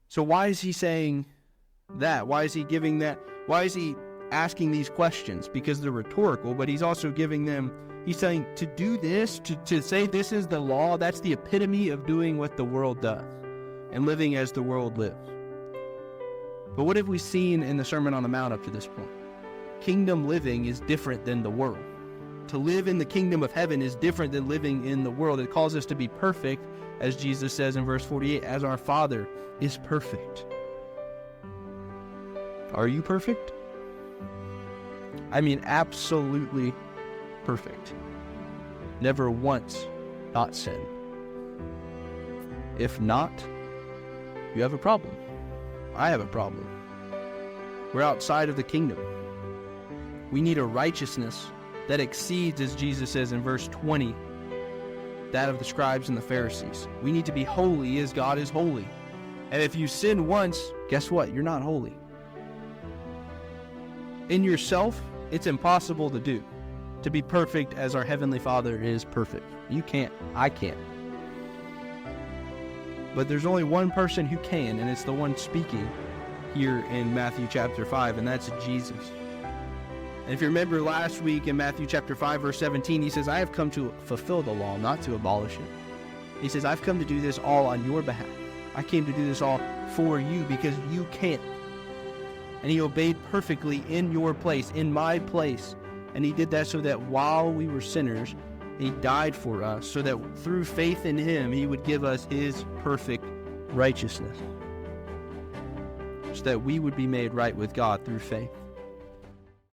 So why is he saying that? Why is he giving that? Why is he asking these questions? Because they're rhetorical, but he's also giving them, he's saying to do this, to say this is the law, that's the epitome of doing what the world does and living as the world lives. But what have we seen in the Sermon on the Mount up to this point? Kingdom living is different than the world. To live in the kingdom of heaven is different than living in the world. It calls us to be perfect, as Jesus says in verse 48, as our Father is perfect. Are you perfect? I mean, absolutely perfect. Never once not sin. If not, you have a problem. I have a problem. We're outside of the kingdom. We need a righteousness that exceeds, as Jesus says in verse 20, that of the scribes and the Pharisees. We need to be holy as God is holy. And if you sin once, guess what? You're not holy. In yourself, it's impossible to do. To be perfect as our Heavenly Father is perfect. You can't. I can't. But there's only one person who can, and it's the one speaking here in Matthew chapter 5, and that's Jesus. And if you remember last week in Matthew chapter 5, verse 17, he says, I have come to fulfill the law, not to abolish it. He says, I've come to do this all on your behalf. I came to do this all for you because you can't. And he obeyed perfectly in your place, in my place. And he did that so that while we were sinners, he died for us, so that through faith in him, he would give us his perfect righteousness, so that we would be made right with God through faith.